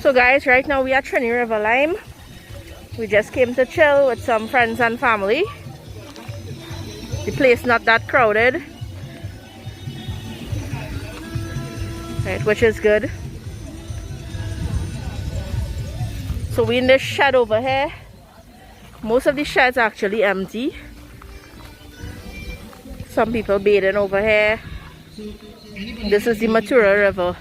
So guys, right now we are Trini River Lime. We just came to chill with some friends and family. The place not that crowded, right, which is good. So we in this shed over here. Most of the sheds are actually empty. Some people bathing over here. This is the Matura River.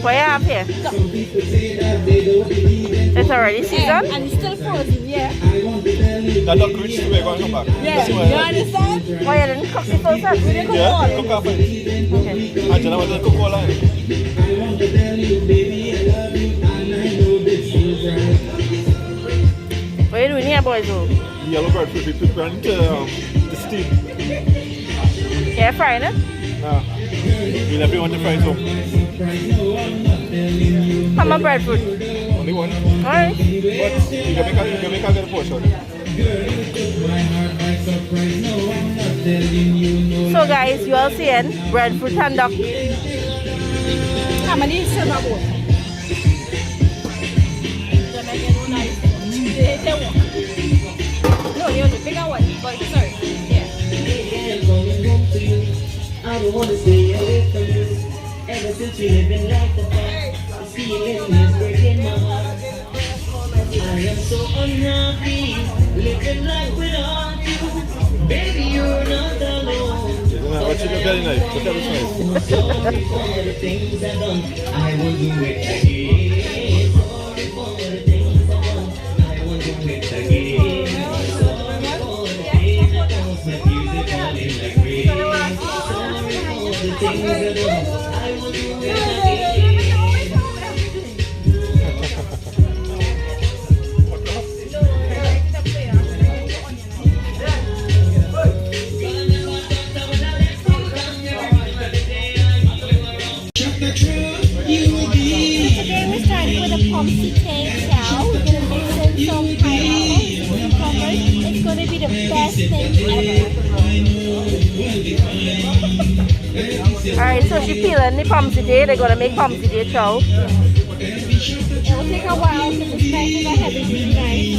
What you have here? It's already seasoned? And it's still frozen, yeah. That duck rich too, we're going to come back. Yeah, you understand? Why you didn't cook the first time? We didn't cook Yeah, all. cook up it. Okay. Angela was going to cook all that. What you doing here, boys? Oh? Yellow breadfruit, we preparing the steam. Yeah, frying it? Nah, we'll have want to fry some. How much breadfruit? Only one. Alright. But you can make a good portion. So guys, you all seeing breadfruit and duck. How many is in my boat? No, you're the bigger one. But sorry. Yeah. I don't want to stay away from you. Ever since we live in like the past, feeling is breaking my heart. I am so unhappy, living life without you. Baby, you're not alone. What's your very nice? Look at this nice. Sorry for the things I've done. I will do it again. Sorry for the things I've done. I will do it again. Sorry for the days that was my music falling like rain. Sorry for the things I've done. I will do it again. Today we started with a pumpkin cake chow. We're going to mix in some pineapple cucumbers. It's going to be the best thing ever. Alright, so she peeling the pumpkin today. They're gonna make pumpkin today chow. It will take a while because the spices are heavy, guys.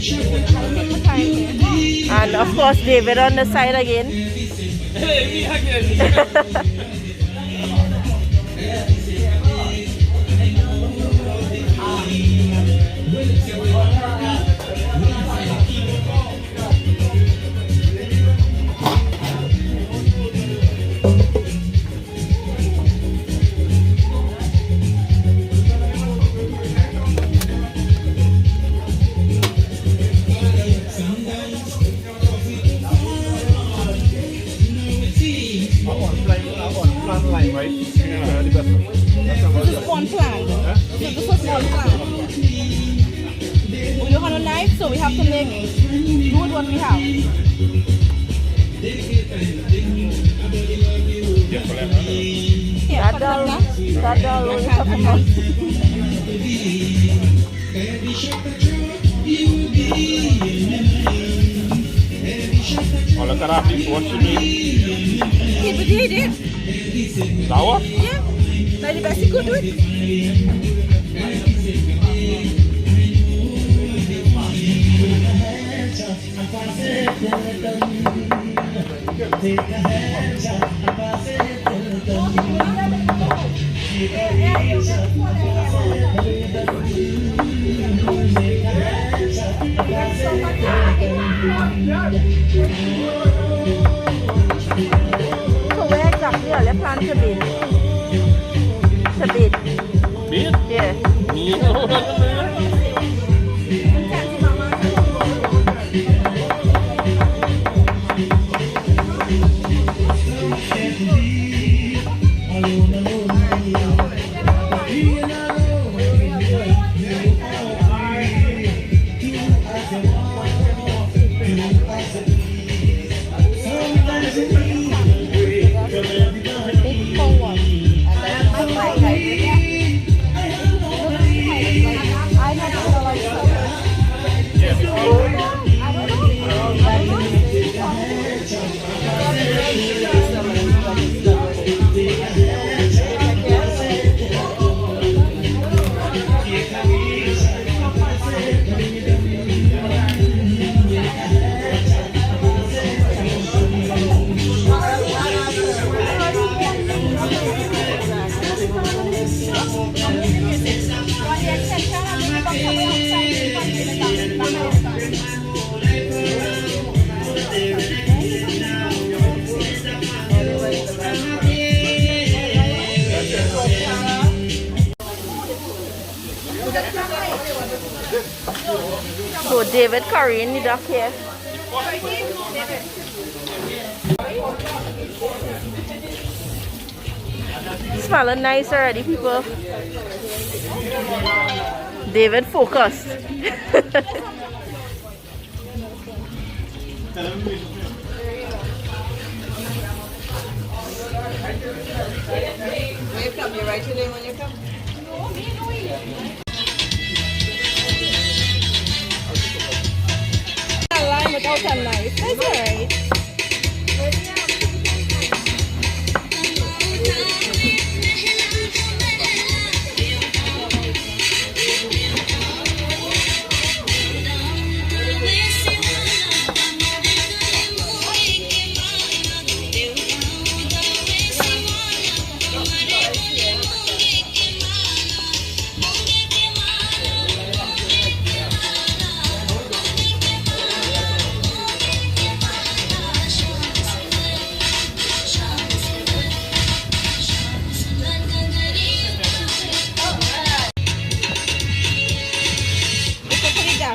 So I'll take my time here. And of course David on the side again. This is one plant. This is one plant. We don't have a knife, so we have to make do with what we have. Yeah, That doll we talking about. Oh, look at that. What she mean? Yeah, but he did. That what? Yeah. Like the best he could do it. So where exactly are they planning to build? To build? So David curry in the duck here. Smelling nice already, people. David focused. When you come, you write your name when you come? A line without a knife. That's alright.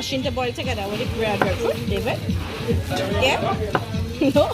To boil together with the bread fruit, David? Yeah? No?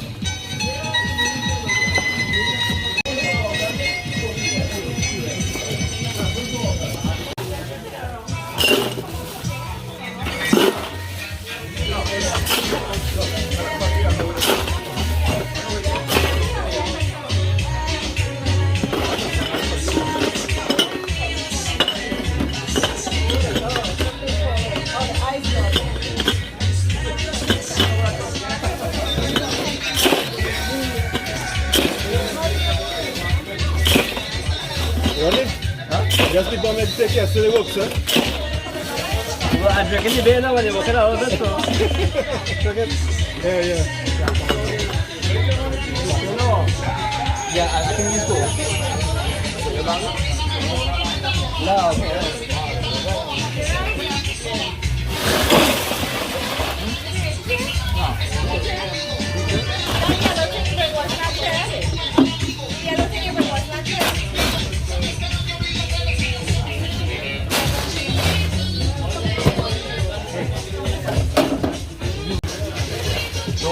Just keep on take care, so they work, sir. Well, I'm drinking the beer now when you're walking out of it, so. Yeah. No. Yeah, I think these two. No, okay.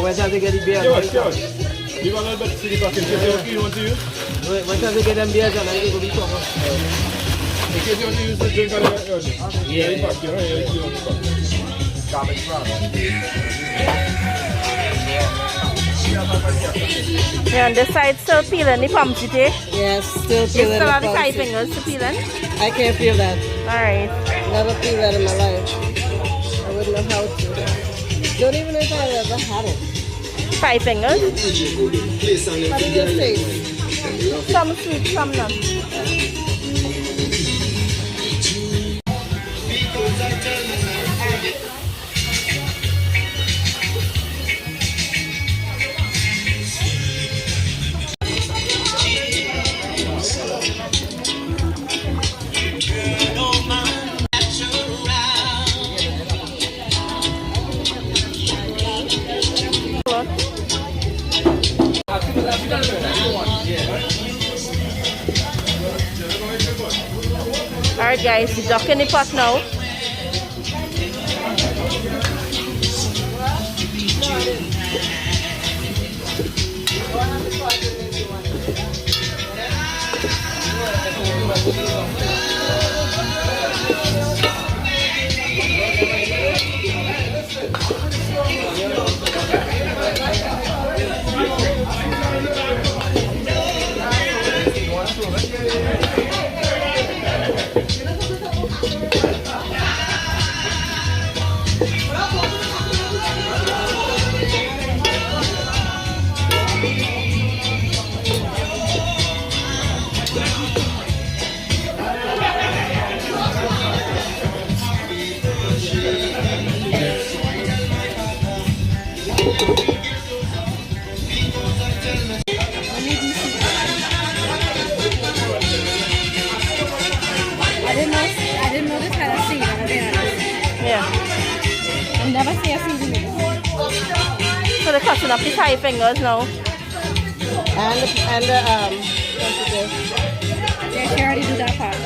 When time they get the beer? Sure. You want a little bit chili back in case you want to use? When time they get them beers and I think it'll be proper. In case you want to use the drink on the Yeah. back, you know, garbage brown. Yeah, on this side still peeling the pumpkin, eh? Yes, still You peeling still have the the 5 pumpkin. fingers to peeling? I can't feel that. Alright. Never feel that in my life. I wouldn't know how to. Don't even know if I ever had it. 5 fingers? How do you taste? Some sweet, some not. Alright guys, the duck in the pot now. I didn't know this had a seed. I'll be honest. Yeah. I've never seen a seed in it. So they're cutting up the 5 fingers now. And what's it? Yeah, she already did that part.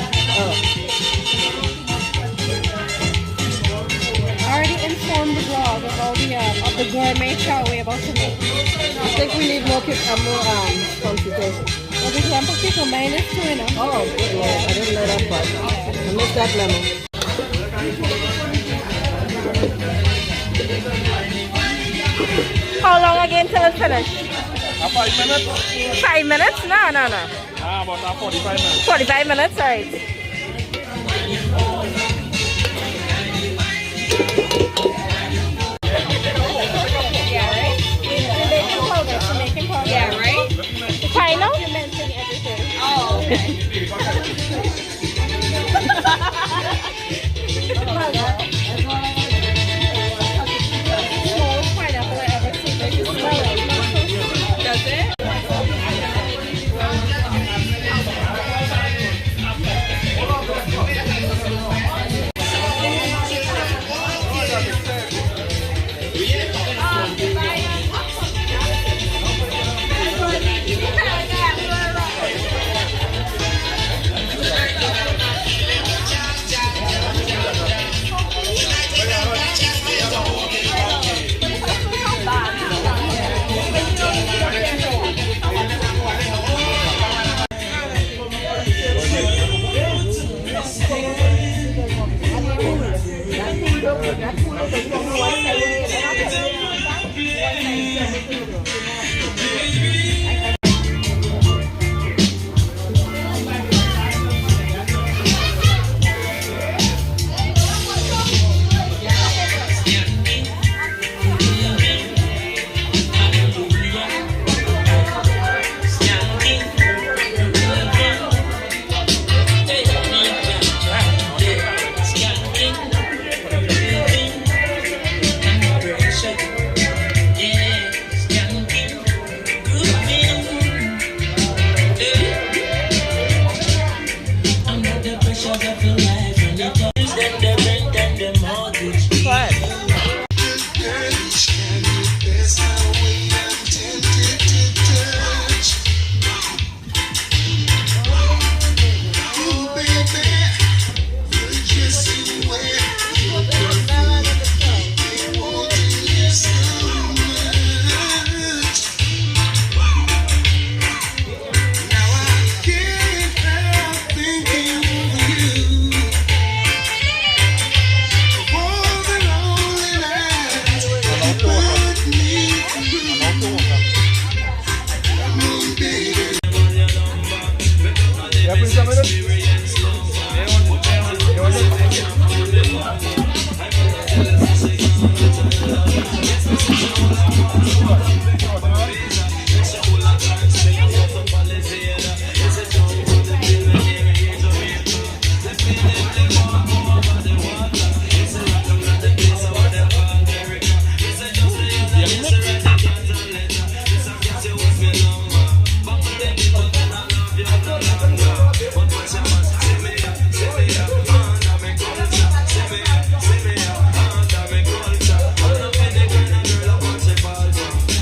I already informed the blog of all the gourmet chow we're about to make. I think we need more consultation. Well, we can put people minus 2 in them. Oh, good Lord. I didn't know that part. I missed that lemon. How long again till it's finished? 5 minutes? 5 minutes? No. About 45 minutes. 45 minutes, alright. Yeah, right? The final? You mentioned everything. Oh, okay. Smallest pineapple I ever seen. Like, you smell it. Does it?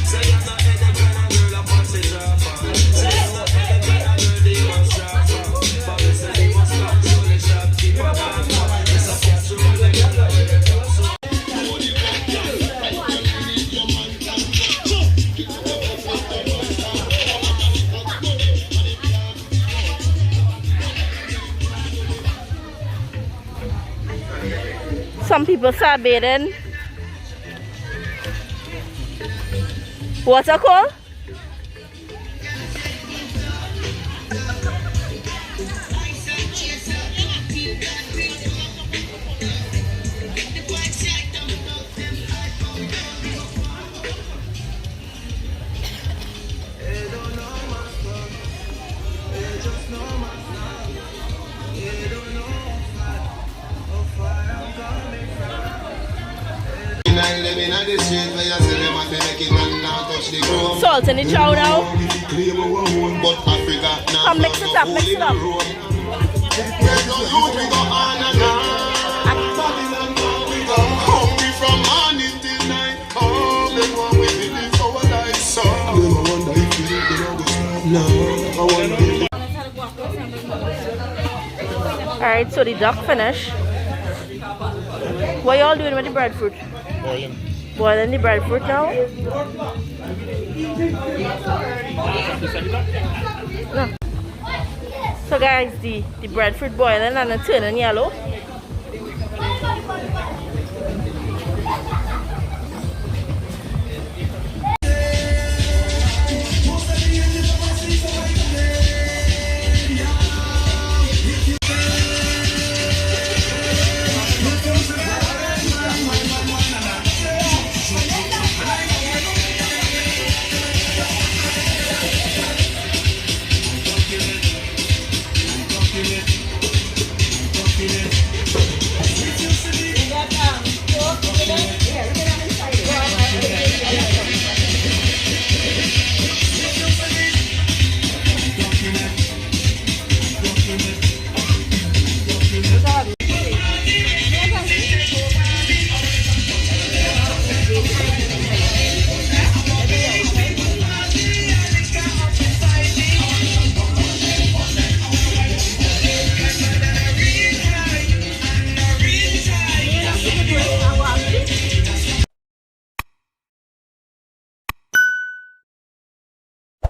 Say Some people start bathing. Water cold? Salt in the chow now. Come mix it up, mix it up. Alright, so the duck finished. What y'all doing with the breadfruit? Boiling. Boiling the breadfruit now? No. So guys, the breadfruit boiling and it's turning yellow.